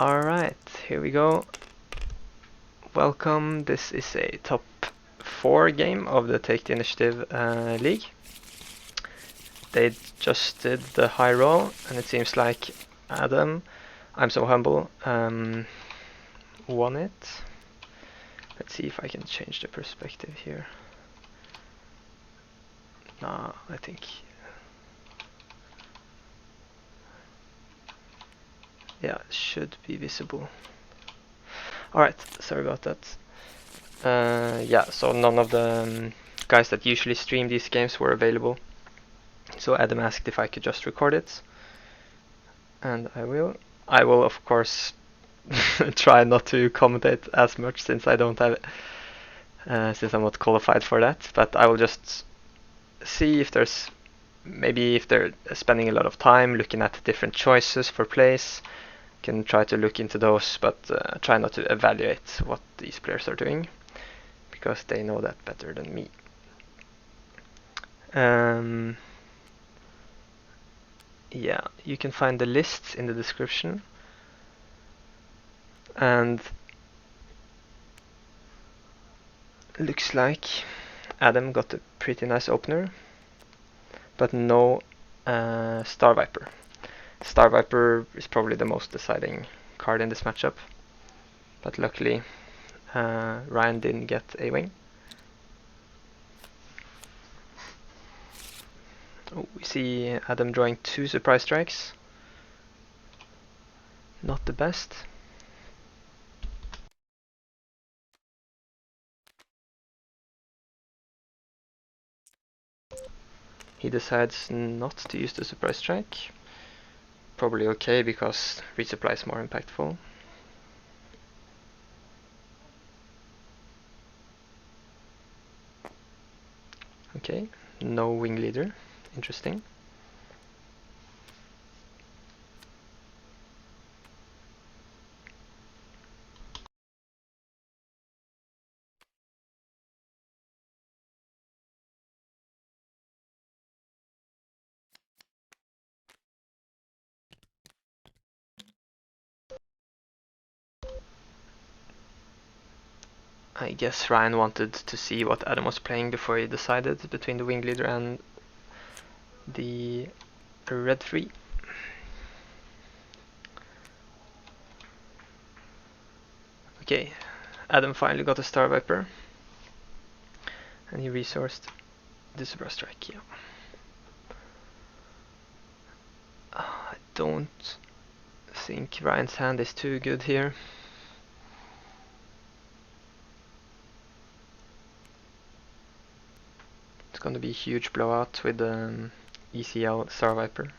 Alright, here we go. Welcome, this is a top 4 game of the Take the Initiative League. They just did the high roll, and it seems like Adam, I'm so humble, won it. Let's see if I can change the perspective here. Nah, I think... yeah, it should be visible. Alright, sorry about that. Yeah, so none of the guys that usually stream these games were available. So Adam asked if I could just record it. And I will. I will, of course, try not to commentate as much since I don't have since I'm not qualified for that. But I will just see if there's maybe if they're spending a lot of time looking at different choices for plays. Can try to look into those, but try not to evaluate what these players are doing because they know that better than me. Yeah, you can find the lists in the description. And looks like Adam got a pretty nice opener, but no Star Viper. Star Viper is probably the most deciding card in this matchup, but luckily Ryan didn't get a wing. Oh, we see Adam drawing 2 surprise strikes. Not the best. He decides not to use the surprise strike. Probably okay because resupply is more impactful. Okay, no wing leader. Interesting. I guess Ryan wanted to see what Adam was playing before he decided between the wing leader and the red 3. Okay, Adam finally got a Star Viper. And he resourced the Super Strike, yeah. I don't think Ryan's hand is too good here. It's going to be a huge blowout with the ECL Star Viper.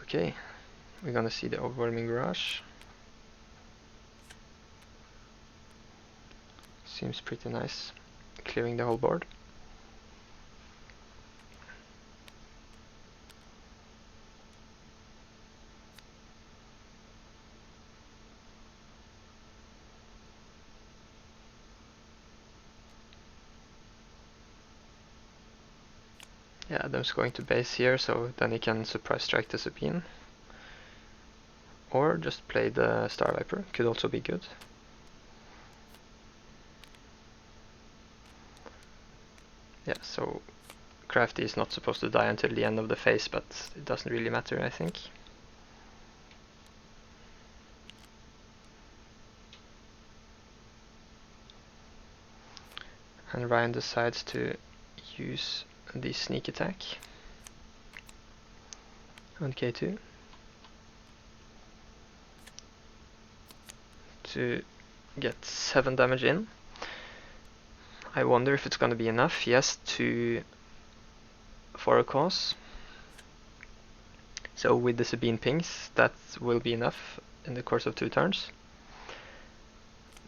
Okay, we're gonna see the overwhelming rush. Seems pretty nice, clearing the whole board. Yeah, Adam's going to base here, so then he can surprise strike the Sabine. Or just play the Star Viper, could also be good. Yeah, so Crafty is not supposed to die until the end of the phase, but it doesn't really matter, I think. And Ryan decides to use the sneak attack on K2 to get 7 damage in. I wonder if it's gonna be enough. Yes, for a cause. So with the Sabine pings, that will be enough in the course of 2 turns.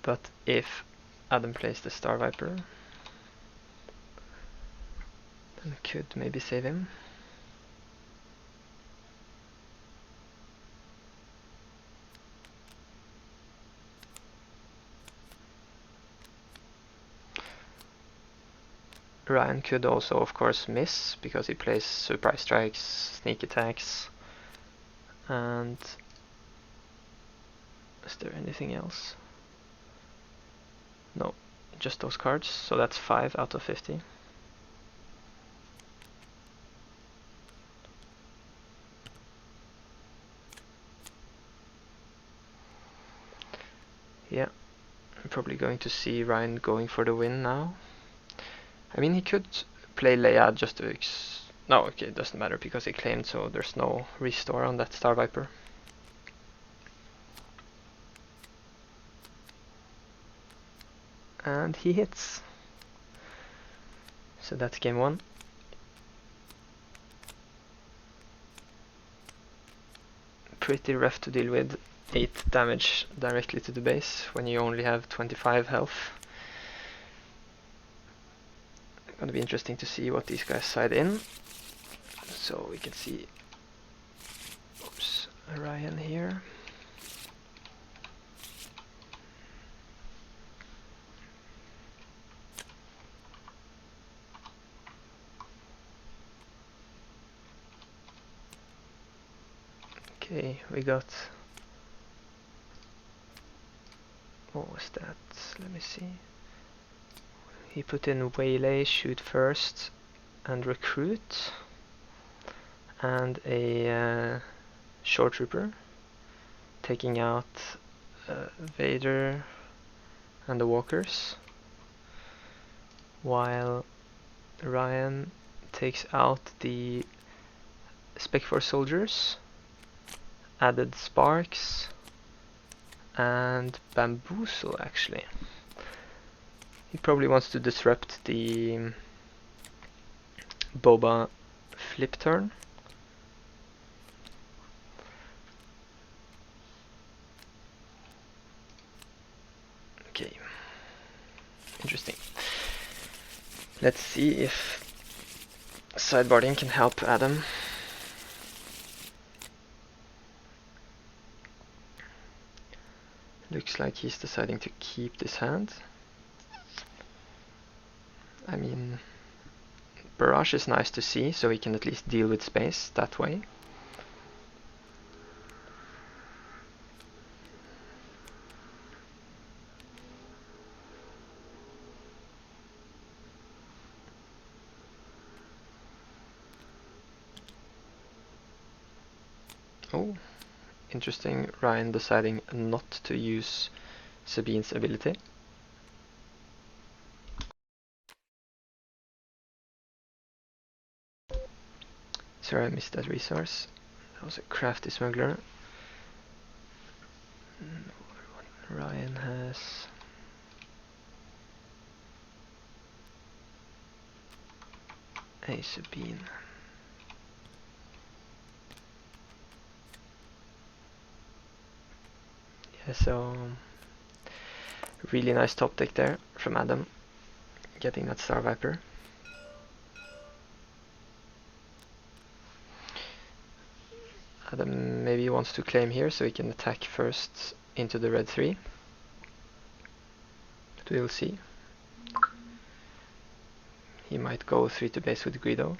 But if Adam plays the Star Viper, then could maybe save him. Ryan could also, of course, miss because he plays surprise strikes, sneak attacks, and is there anything else? No, just those cards, so that's 5 out of 50. Yeah, I'm probably going to see Ryan going for the win now. I mean, he could play Leia just to no, okay, it doesn't matter because he claimed, so there's no restore on that Star Viper. And he hits. So that's game 1. Pretty rough to deal with. 8 damage directly to the base when you only have 25 health. Gonna be interesting to see what these guys side in. So we can see, oops, Ryan here. Okay, we got, what was that? Let me see. He put in Waylay, shoot first, and recruit, and a short trooper, taking out Vader and the walkers, while Ryan takes out the Spec Force soldiers, added sparks, and bamboozle actually. He probably wants to disrupt the Boba flip turn. Okay, interesting. Let's see if sideboarding can help Adam. Looks like he's deciding to keep this hand. I mean, Barrage is nice to see, so he can at least deal with space that way. Oh, interesting. Ryan deciding not to use Sabine's ability. Sorry, I missed that resource. That was a crafty smuggler. Ryan has a Sabine. Yeah, so really nice top deck there from Adam, getting that Star Viper. Adam maybe wants to claim here so he can attack first into the red 3. But we'll see. He might go 3 to base with Guido.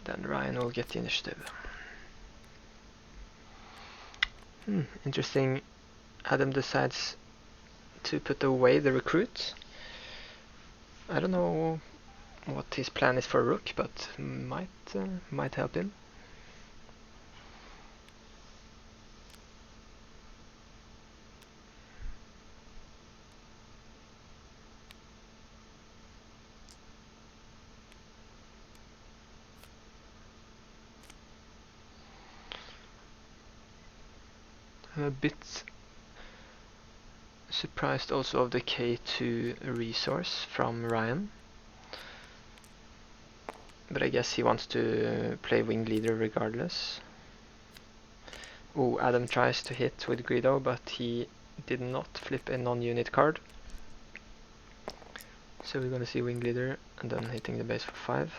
Then Ryan will get the initiative. Interesting. Adam decides to put away the recruit. I don't know what his plan is for Rook, but might help him. I'm a bit surprised also of the K2 resource from Ryan. But I guess he wants to play wing leader regardless. Oh, Adam tries to hit with Guido, but he did not flip a non-unit card. So we're gonna see wing leader and then hitting the base for 5.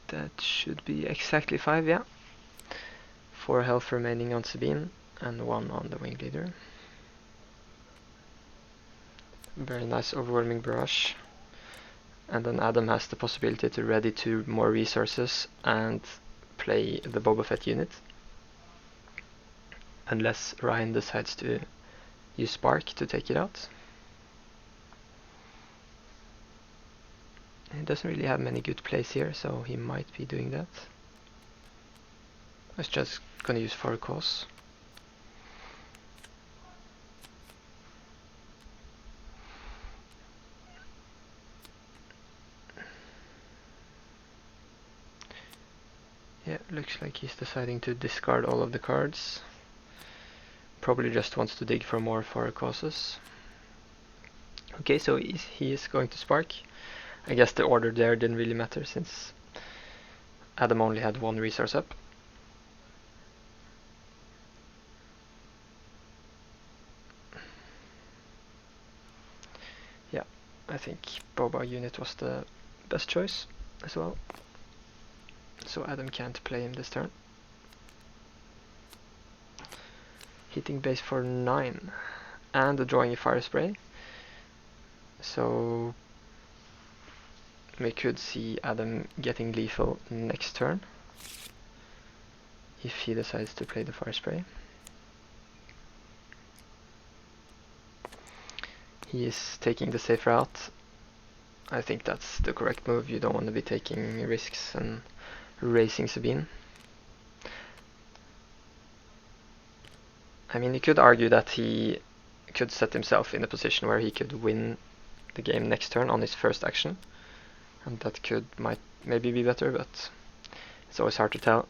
That should be exactly 5, yeah. 4 health remaining on Sabine and 1 on the wing leader. Very nice overwhelming barrage. And then Adam has the possibility to ready 2 more resources and play the Boba Fett unit. Unless Ryan decides to use Spark to take it out. He doesn't really have many good plays here, so he might be doing that. I was just gonna use for a cause. Yeah, looks like he's deciding to discard all of the cards. Probably just wants to dig for more for causes. Okay, so he is going to Spark. I guess the order there didn't really matter since Adam only had 1 resource up. Yeah, I think Boba unit was the best choice as well. So Adam can't play him this turn. Hitting base for 9 and drawing a fire spray. So we could see Adam getting lethal next turn if he decides to play the fire spray. He is taking the safe route. I think that's the correct move. You don't want to be taking risks and racing Sabine. I mean, you could argue that he could set himself in a position where he could win the game next turn on his first action, and that might maybe be better, but it's always hard to tell.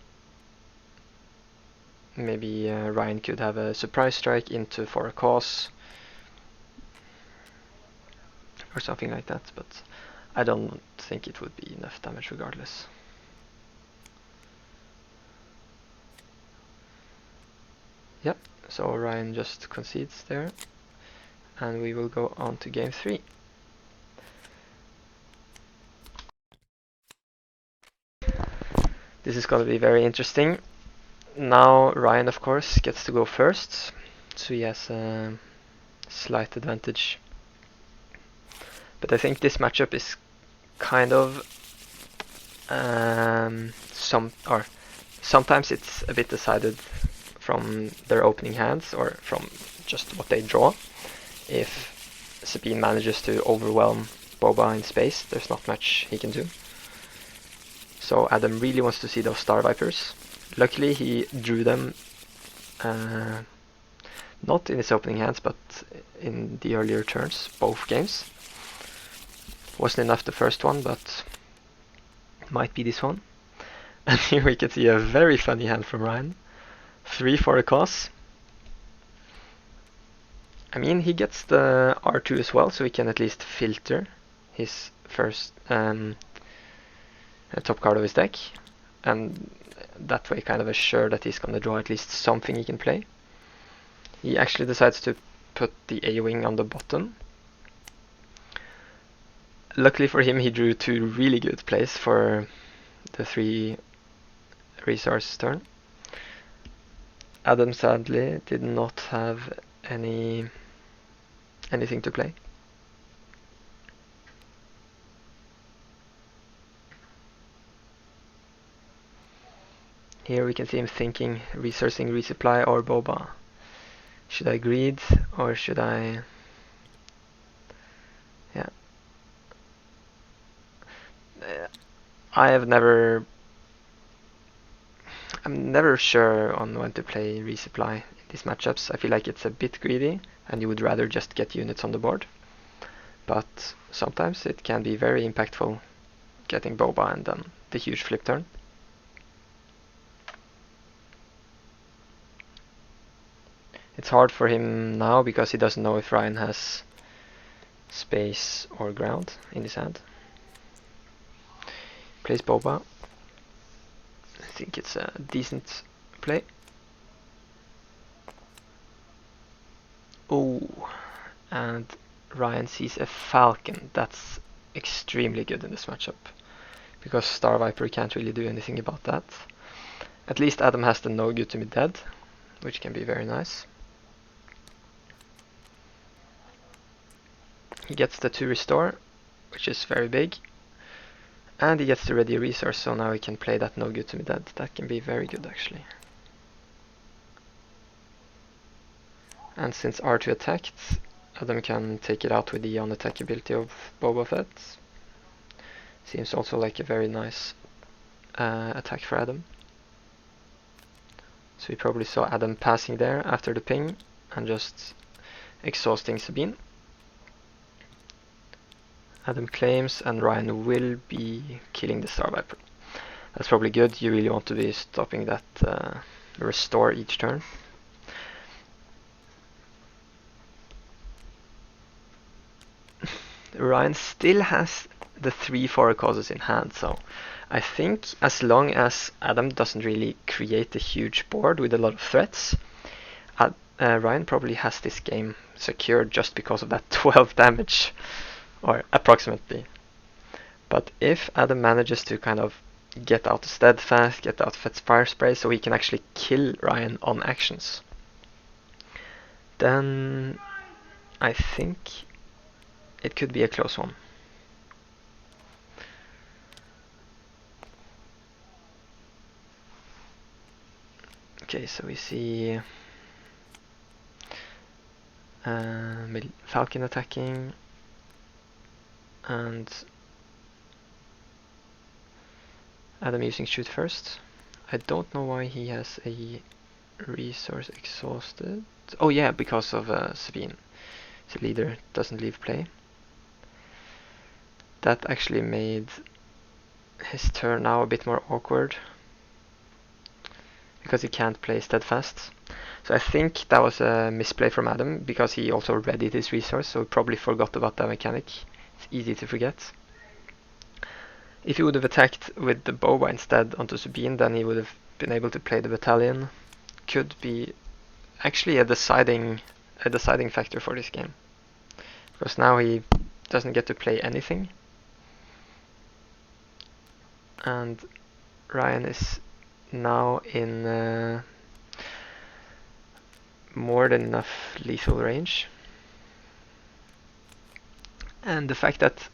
Maybe Ryan could have a surprise strike into for a cause or something like that, but I don't think it would be enough damage regardless. Yep, so Ryan just concedes there, and we will go on to game 3. This is going to be very interesting. Now Ryan, of course, gets to go first, so he has a slight advantage. But I think this matchup is kind of sometimes it's a bit decided from their opening hands or from just what they draw. If Sabine manages to overwhelm Boba in space, there's not much he can do. So Adam really wants to see those Star Vipers. Luckily he drew them not in his opening hands but in the earlier turns, both games. Wasn't enough the first one, but might be this one. And here we can see a very funny hand from Ryan. 3 for a cause. I mean, he gets the R2 as well, so he can at least filter his first top card of his deck, and that way kind of assure that he's gonna draw at least something he can play. He actually decides to put the A-wing on the bottom. Luckily for him, he drew 2 really good plays for the 3 resource turn. Adam sadly did not have anything to play. Here we can see him thinking, resourcing resupply or Boba. Should I greed or should I... Yeah. I'm never sure on when to play resupply in these matchups. I feel like it's a bit greedy and you would rather just get units on the board. But sometimes it can be very impactful getting Boba and then the huge flip turn. It's hard for him now because he doesn't know if Ryan has space or ground in his hand. Plays Boba. I think it's a decent play. Oh, and Ryan sees a Falcon. That's extremely good in this matchup because Star Viper can't really do anything about that. At least Adam has the no good to be dead, which can be very nice. He gets the 2 restore, which is very big. And he gets the ready resource, so now he can play that no good to be dead. That can be very good actually. And since R2 attacked, Adam can take it out with the on-attack ability of Boba Fett. Seems also like a very nice attack for Adam. So we probably saw Adam passing there after the ping and just exhausting Sabine. Adam claims and Ryan will be killing the Star Viper. That's probably good. You really want to be stopping that restore each turn. Ryan still has the 3 forward causes in hand, so I think as long as Adam doesn't really create a huge board with a lot of threats, Ryan probably has this game secured just because of that 12 damage, or approximately. But if Adam manages to kind of get out the Steadfast, get out Fett's Fire Spray, so he can actually kill Ryan on actions, then I think it could be a close one. Okay, so we see Falcon attacking, and Adam using shoot first. I don't know why he has a resource exhausted. Oh yeah, because of Sabine. The leader doesn't leave play. That actually made his turn now a bit more awkward, because he can't play Steadfast. So I think that was a misplay from Adam, because he also readied his resource, so he probably forgot about that mechanic. It's easy to forget. If he would have attacked with the Boba instead onto Sabine, then he would have been able to play the battalion. Could be actually a deciding factor for this game, because now he doesn't get to play anything, and Ryan is now in more than enough lethal range. And the fact that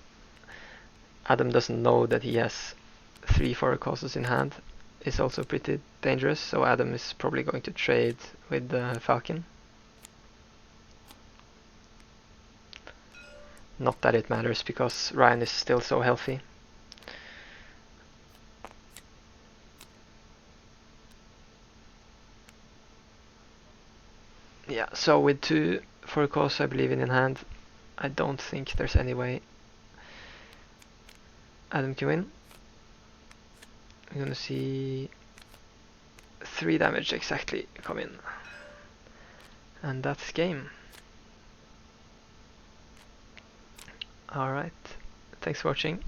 Adam doesn't know that he has 3 forward causes in hand is also pretty dangerous, so Adam is probably going to trade with the Falcon. Not that it matters, because Ryan is still so healthy. Yeah, so with 2 forward causes I believe in hand, I don't think there's any way Adam can win. I'm gonna see 3 damage exactly come in. And that's game. Alright, thanks for watching.